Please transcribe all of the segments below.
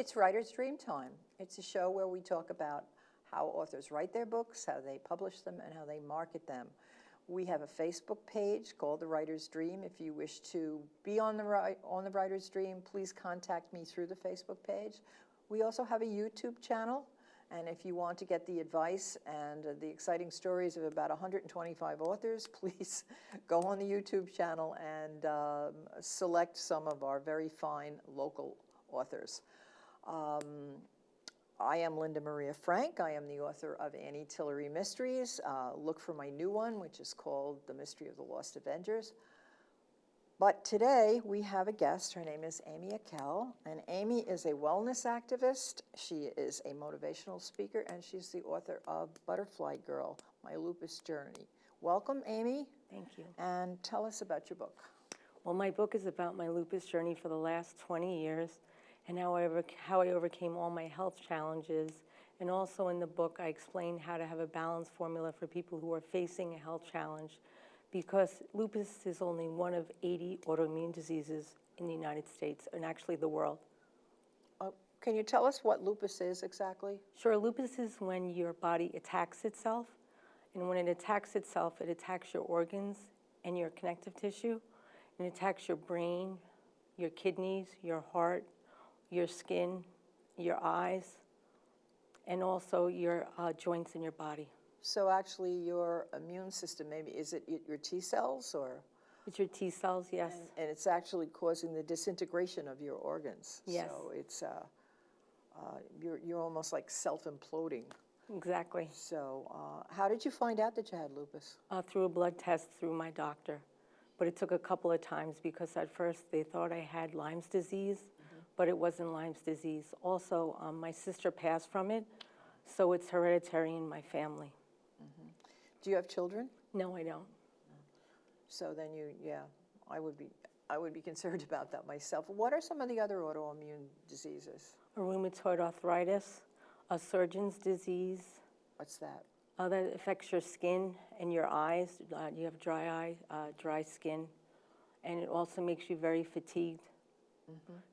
It's Writer's Dream Time. It's a show where we talk about how authors write their books, how they publish them, and how they market them. We have a Facebook page called The Writer's Dream. If you wish to be on the Writer's Dream, please contact me through the Facebook page. We also have a YouTube channel, and if you want to get the advice and the exciting stories of about 125 authors, please go on the YouTube channel and select some of our very fine local authors. I am Linda Maria Frank. I am the author of Annie Tillery Mysteries. Look for my new one, which is called The Mystery of the Lost Avengers. But today we have a guest. Her name is Aimee Ackell, and Aimee is a wellness activist. She is a motivational speaker, and she's the author of Butterfly Girl, My Lupus Journey. Welcome, Aimee. Thank you. And tell us about your book. Well, my book is about my lupus journey for the last 20 years and how I overcame all my health challenges. And also in the book, I explain how to have a balanced formula for people who are facing a health challenge, because lupus is only one of 80 autoimmune diseases in the United States, and actually the world. Can you tell us what lupus is exactly? Sure, lupus is when your body attacks itself, and when it attacks itself, it attacks your organs and your connective tissue, and it attacks your brain, your kidneys, your heart, your skin, your eyes, and also your joints in your body. So actually your immune system, maybe, is it your T cells or? It's your T cells, yes. And it's actually causing the disintegration of your organs. Yes. So it's, you're almost like self-imploding. Exactly. So how did you find out that you had lupus? Through a blood test through my doctor. But it took a couple of times because at first they thought I had Lyme's disease, but it wasn't Lyme's disease. Also, my sister passed from it, so it's hereditary in my family. Do you have children? No, I don't. So then I would be concerned about that myself. What are some of the other autoimmune diseases? A rheumatoid arthritis, a surgeon's disease. What's that? That affects your skin and your eyes. You have dry eye, dry skin, and it also makes you very fatigued.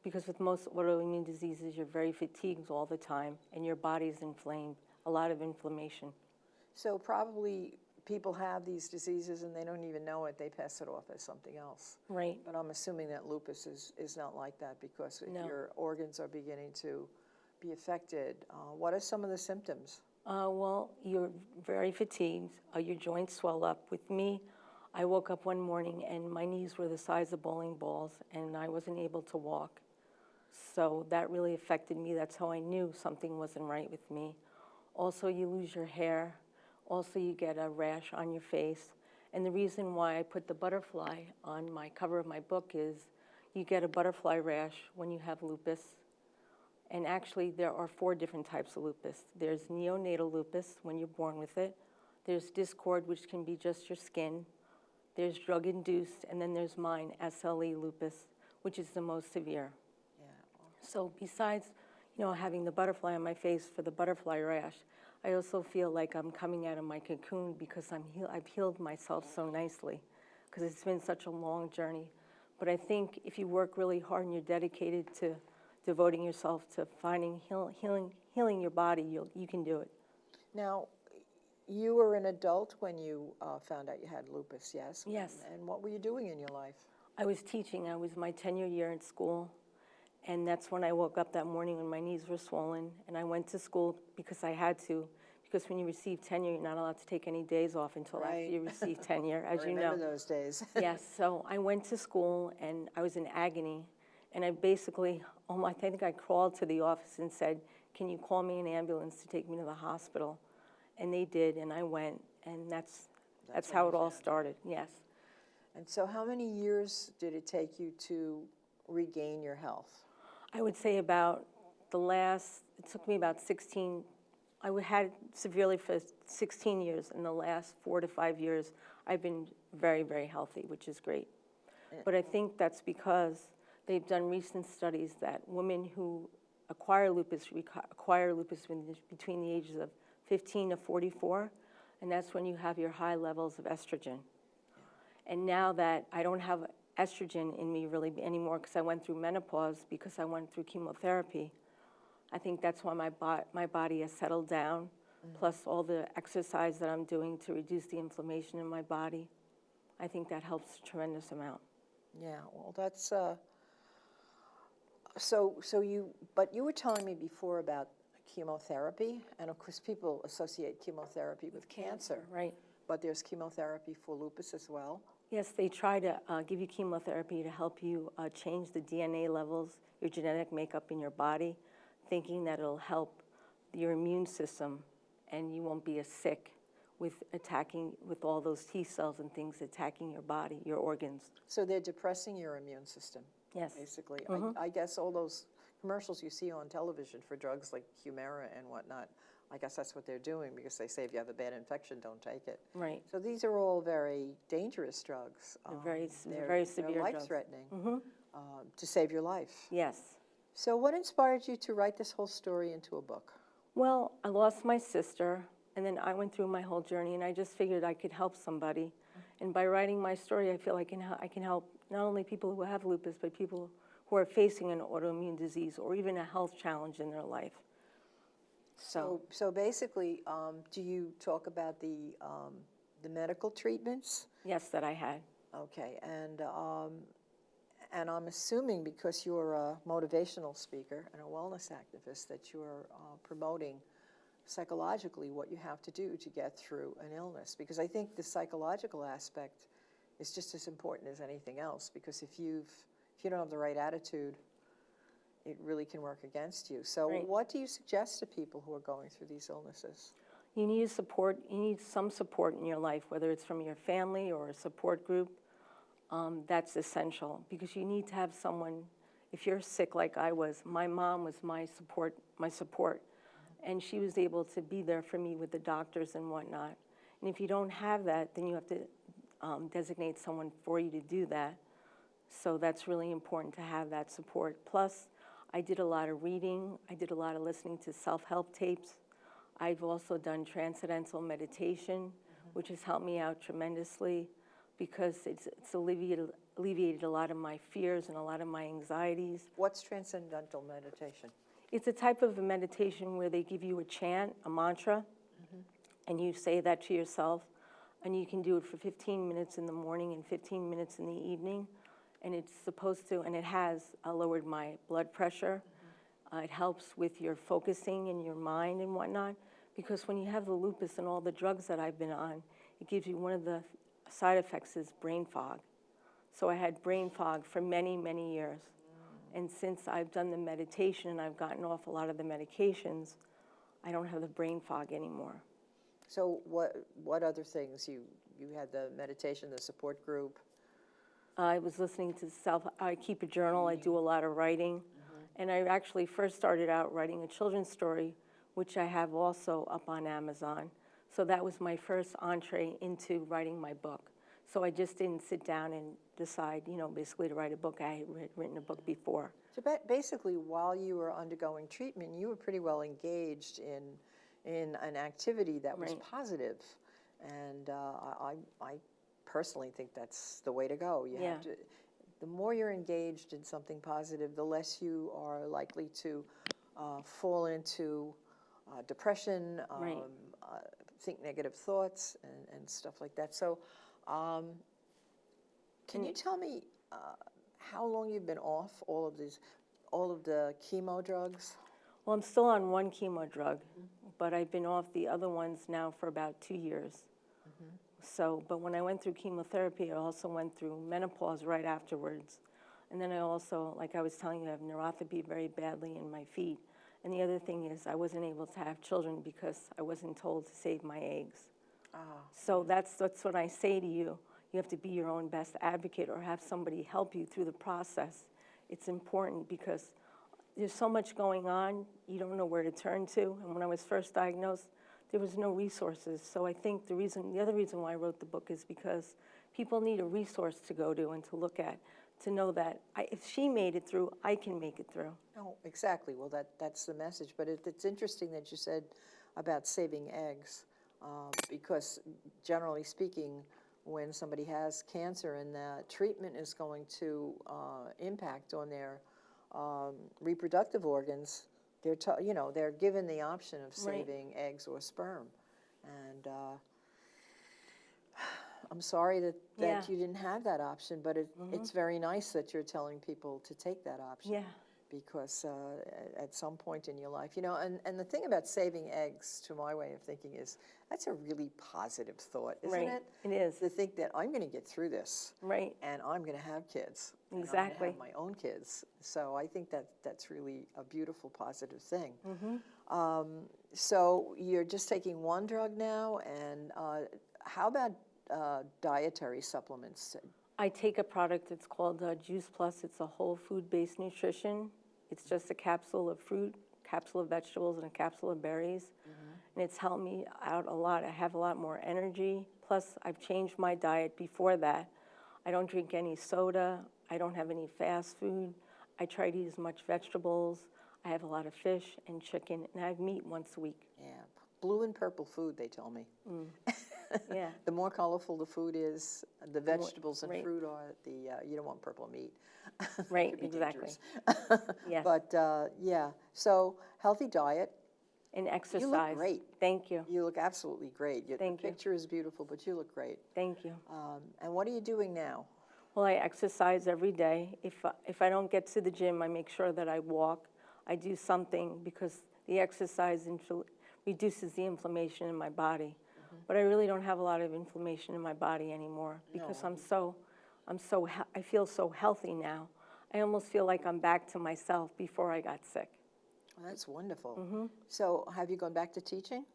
Because with most autoimmune diseases, you're very fatigued all the time, and your body's inflamed, a lot of inflammation. So probably people have these diseases and they don't even know it. They pass it off as something else. Right. But I'm assuming that lupus is not like that, because if your organs are beginning to be affected, what are some of the symptoms? Well, you're very fatigued. Your joints swell up. With me, I woke up one morning and my knees were the size of bowling balls and I wasn't able to walk. So that really affected me. That's how I knew something wasn't right with me. Also, you lose your hair. Also, you get a rash on your face. And the reason why I put the butterfly on my cover of my book is you get a butterfly rash when you have lupus. And actually, there are 4 different types of lupus. There's neonatal lupus, when you're born with it. There's discord, which can be just your skin. There's drug-induced, and then there's mine, SLE lupus, which is the most severe. Yeah. So besides, having the butterfly on my face for the butterfly rash, I also feel like I'm coming out of my cocoon because I've healed myself so nicely, because it's been such a long journey. But I think if you work really hard and you're dedicated to devoting yourself to finding healing your body, you can do it. Now, you were an adult when you found out you had lupus, yes? Yes. And what were you doing in your life? I was teaching. I was my tenure year in school, and that's when I woke up that morning when my knees were swollen, and I went to school because I had to, because when you receive tenure, you're not allowed to take any days off until after you receive tenure, as you know. I remember those days. Yes, so I went to school, and I was in agony, and I basically, I think I crawled to the office and said, can you call me an ambulance to take me to the hospital? And they did, and I went, and that's how it all started, yes. And so how many years did it take you to regain your health? I would say it took me about 16, I had severely for 16 years. In the last 4 to 5 years, I've been very, very healthy, which is great. But I think that's because they've done recent studies that women who acquire lupus between the ages of 15 to 44, and that's when you have your high levels of estrogen. And now that I don't have estrogen in me really anymore because I went through menopause, because I went through chemotherapy, I think that's why my body has settled down, plus all the exercise that I'm doing to reduce the inflammation in my body. I think that helps a tremendous amount. Yeah, well, that's, but you were telling me before about chemotherapy, and of course people associate chemotherapy with cancer. Right. But there's chemotherapy for lupus as well. Yes, they try to give you chemotherapy to help you change the DNA levels, your genetic makeup in your body, thinking that it'll help your immune system and you won't be as sick with all those T cells and things attacking your body, your organs. So they're depressing your immune system. Yes. Basically. I guess all those commercials you see on television for drugs like Humira and whatnot, I guess that's what they're doing, because they say if you have a bad infection, don't take it. Right. So these are all very dangerous drugs. They're very severe drugs. Life-threatening to save your life. Yes. So what inspired you to write this whole story into a book? Well, I lost my sister, and then I went through my whole journey, and I just figured I could help somebody. And by writing my story, I feel I can help not only people who have lupus, but people who are facing an autoimmune disease or even a health challenge in their life. So basically, do you talk about the medical treatments? Yes, that I had. Okay, and I'm assuming because you're a motivational speaker and a wellness activist that you're promoting psychologically what you have to do to get through an illness. Because I think the psychological aspect is just as important as anything else. Because if you don't have the right attitude, it really can work against you. So what do you suggest to people who are going through these illnesses? You need support. You need some support in your life, whether it's from your family or a support group. That's essential, because you need to have someone. If you're sick like I was, my mom was my support, and she was able to be there for me with the doctors and whatnot. And if you don't have that, then you have to designate someone for you to do that. So that's really important to have that support. Plus, I did a lot of reading. I did a lot of listening to self-help tapes. I've also done transcendental meditation, which has helped me out tremendously, because it's alleviated a lot of my fears and a lot of my anxieties. What's transcendental meditation? It's a type of a meditation where they give you a chant, a mantra, and you say that to yourself, and you can do it for 15 minutes in the morning and 15 minutes in the evening, and it's supposed to, and it has lowered my blood pressure. It helps with your focusing in your mind and whatnot, because when you have the lupus and all the drugs that I've been on, it gives you, one of the side effects is brain fog. So I had brain fog for many, many years. And since I've done the meditation and I've gotten off a lot of the medications, I don't have the brain fog anymore. So what other things? You had the meditation, the support group? I was listening to I keep a journal, I do a lot of writing. And I actually first started out writing a children's story, which I have also up on Amazon. So that was my first entree into writing my book. So I just didn't sit down and decide, basically to write a book. I had written a book before. So basically, while you were undergoing treatment, you were pretty well engaged in an activity that was positive. And I personally think that's the way to go. You have to, the more you're engaged in something positive, the less you are likely to fall into depression, think negative thoughts, and stuff like that. So can you tell me how long you've been off all of the chemo drugs? Well, I'm still on one chemo drug, but I've been off the other ones now for about 2 years. So, but when I went through chemotherapy, I also went through menopause right afterwards. And then I also, like I was telling you, I have neuropathy very badly in my feet. And the other thing is I wasn't able to have children because I wasn't told to save my eggs. So that's what I say to you. You have to be your own best advocate or have somebody help you through the process. It's important because there's so much going on, you don't know where to turn to. And when I was first diagnosed, there was no resources. So I think the other reason why I wrote the book is because people need a resource to go to and to look at, to know that if she made it through, I can make it through. Oh, exactly. Well, that's the message. But it's interesting that you said about saving eggs, because generally speaking, when somebody has cancer and the treatment is going to impact on their reproductive organs, they're given the option of Right. saving eggs or sperm. And I'm sorry that Yeah. you didn't have that option, but it's very nice that you're telling people to take that option. Yeah. Because at some point in your life, and the thing about saving eggs, to my way of thinking, is that's a really positive thought, isn't Right. it? It is. To think that I'm going to get through this, Right. and I'm going to have kids. And I'm Exactly. going to have my own kids. So I think that's really a beautiful, positive thing. So you're just taking one drug now, and how about dietary supplements? I take a product that's called Juice Plus. It's a whole food-based nutrition. It's just a capsule of fruit, capsule of vegetables, and a capsule of berries. And it's helped me out a lot. I have a lot more energy. Plus, I've changed my diet before that. I don't drink any soda. I don't have any fast food. I try to eat as much vegetables. I have a lot of fish and chicken, and I have meat once a week. Yeah, blue and purple food, they tell me. Yeah. The more colorful the food is, the vegetables and right. fruit are, you don't want purple meat. Right, Could be exactly. dangerous. Yes. But yeah, so healthy diet. And exercise. You look great. Thank you. You look absolutely great. Thank the you. picture is beautiful, but you look great. Thank you. And what are you doing now? Well, I exercise every day. If I don't get to the gym, I make sure that I walk. I do something because the exercise reduces the inflammation in my body. But I really don't have a lot of inflammation in my body anymore because No. I feel so healthy now. I almost feel like I'm back to myself before I got sick. Well, that's wonderful. So have you gone back to teaching?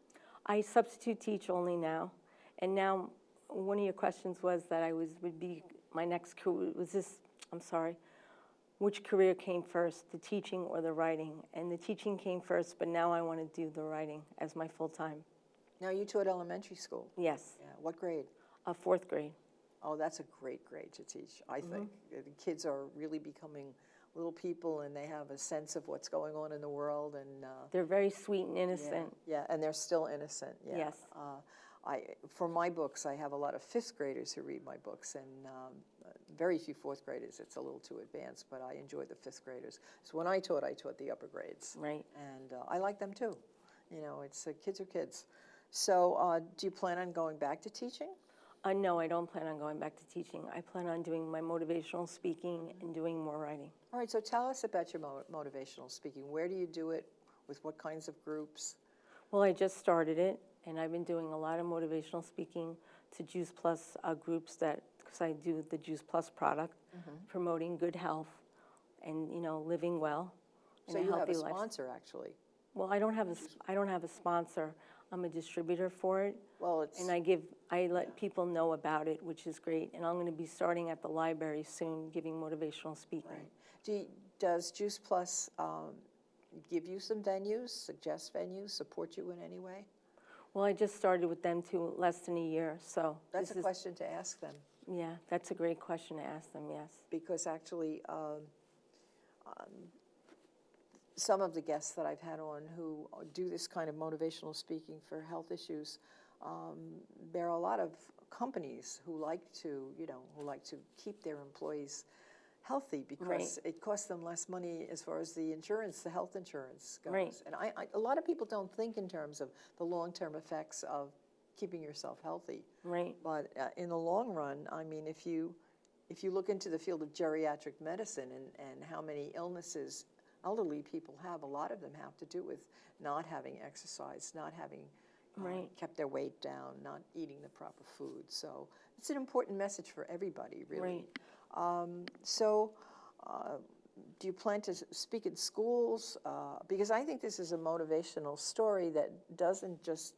I substitute teach only now. And now one of your questions was that would be my next career. Which career came first, the teaching or the writing? And the teaching came first, but now I want to do the writing as my full-time. Now, you taught elementary school. Yes, Yeah. What grade? fourth grade. Oh, that's a great grade to teach, I think. The kids are really becoming little people, and they have a sense of what's going on in the world. And They're very sweet and innocent. yeah, and they're still innocent. Yeah. Yes. For my books, I have a lot of fifth graders who read my books, and very few fourth graders. It's a little too advanced, but I enjoy the fifth graders. So when I taught the upper grades. Right. And I like them too. It's kids are kids. So do you plan on going back to teaching? No, I don't plan on going back to teaching. I plan on doing my motivational speaking and doing more writing. All right, so tell us about your motivational speaking. Where do you do it? With what kinds of groups? Well, I just started it, and I've been doing a lot of motivational speaking to Juice Plus groups because I do the Juice Plus product, promoting good health and, living well. So you have a sponsor, actually. Well, I don't have a sponsor. I'm a distributor for it. Well, and I let people know about it, which is great. And I'm going to be starting at the library soon, giving motivational speaking. Right. Does Juice Plus give you some venues, suggest venues, support you in any way? Well, I just started with them too, less than a year, so that's a question to ask them. Yeah, that's a great question to ask them. Yes. Because actually, some of the guests that I've had on who do this kind of motivational speaking for health issues, there are a lot of companies who like to keep their employees healthy because it costs them less money as far as the health insurance goes. Right. And a lot of people don't think in terms of the long-term effects of keeping yourself healthy. Right. But in the long run, I mean, if you look into the field of geriatric medicine and how many illnesses elderly people have, a lot of them have to do with not having exercise, not having kept their weight down, not eating the proper food. So it's an important message for everybody, really. Right. Do you plan to speak in schools? Because I think this is a motivational story that doesn't just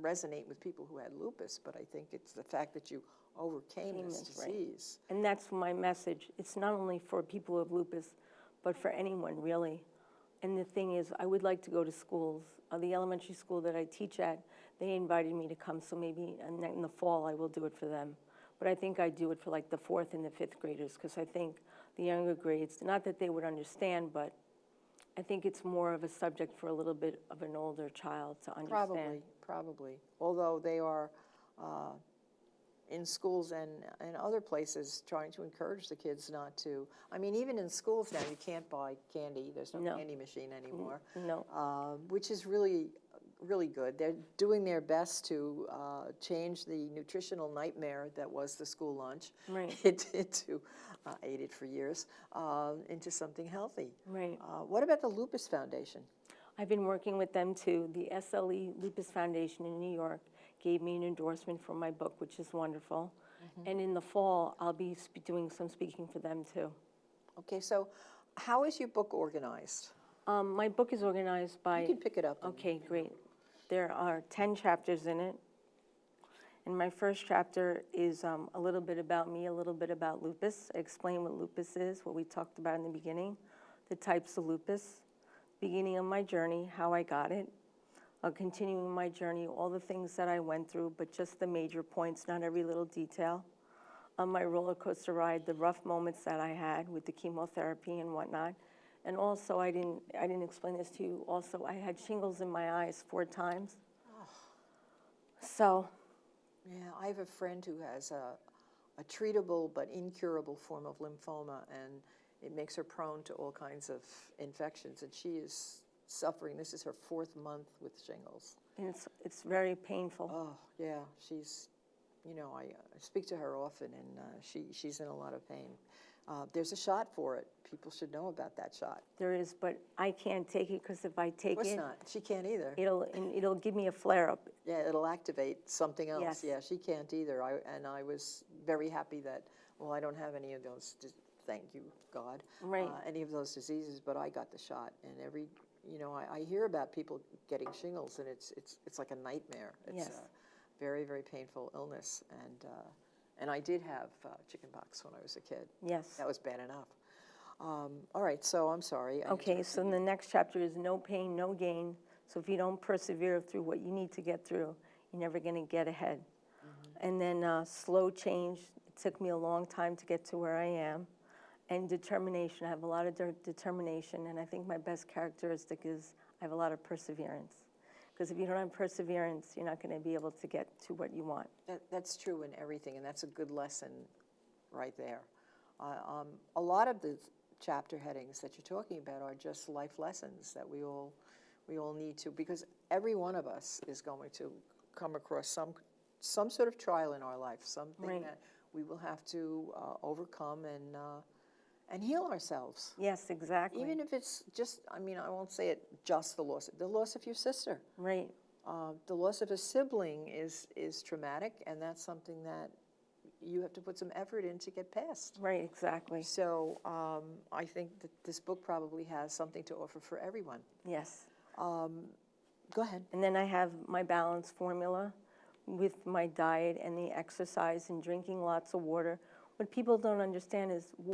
resonate with people who had lupus, but I think it's the fact that you overcame this disease. Right. And that's my message. It's not only for people who have lupus, but for anyone, really. And the thing is, I would like to go to schools. The elementary school that I teach at, they invited me to come, so maybe in the fall I will do it for them. But I think I do it for like the fourth and the fifth graders, because I think the younger grades, not that they would understand, but I think it's more of a subject for a little bit of an older child to understand. Probably. Although they are in schools and other places, trying to encourage the kids not to. I mean, even in schools now, you can't buy candy. There's no candy machine anymore. No. Which is really, really good. They're doing their best to change the nutritional nightmare that was the school lunch Right. into, ate it for years, into something healthy. Right. What about the Lupus Foundation? I've been working with them too. The SLE Lupus Foundation in New York gave me an endorsement for my book, which is wonderful. And in the fall, I'll be doing some speaking for them too. Okay, so how is your book organized? My book is organized by... You can pick it up. Okay, great. There are 10 chapters in it. And my first chapter is a little bit about me, a little bit about lupus. I explain what lupus is, what we talked about in the beginning, the types of lupus, beginning of my journey, how I got it, continuing my journey, all the things that I went through, but just the major points, not every little detail. On my roller coaster ride, the rough moments that I had with the chemotherapy and whatnot. And also, I didn't explain this to you, also I had shingles in my eyes 4 times. So. Yeah, I have a friend who has a treatable but incurable form of lymphoma, and it makes her prone to all kinds of infections, and she is suffering. This is her 4th month with shingles. And it's very painful. Oh, yeah, she's, you know, I speak to her often, and she's in a lot of pain. There's a shot for it. People should know about that shot. There is, but I can't take it because if I take it... Of course not. She can't either. It'll give me a flare-up. Yeah, it'll activate something else. Yes. Yeah, she can't either. I was very happy that, well, I don't have any of those, thank you, God, Right. Any of those diseases, but I got the shot. And I hear about people getting shingles, and it's like a nightmare. It's Yes. a very, very painful illness. And I did have chickenpox when I was a kid. Yes. That was bad enough. All right, so I'm sorry. Okay, so the next chapter is no pain, no gain. So if you don't persevere through what you need to get through, you're never going to get ahead. And then slow change. It took me a long time to get to where I am. And determination. I have a lot of determination, and I think my best characteristic is I have a lot of perseverance. Because if you don't have perseverance, you're not going to be able to get to what you want. That's true in everything, and that's a good lesson right there. A lot of the chapter headings that you're talking about are just life lessons that we all need to, because every one of us is going to come across some sort of trial in our life, something Right. that we will have to overcome and heal ourselves. Yes, exactly. Even if it's just, I mean, I won't say it just the loss of your sister. Right. The loss of a sibling is traumatic, and that's something that you have to put some effort in to get past. Right, exactly. So I think that this book probably has something to offer for everyone. Yes. Go ahead. And then I have my balance formula with my diet and the exercise and drinking lots of water. What people don't understand is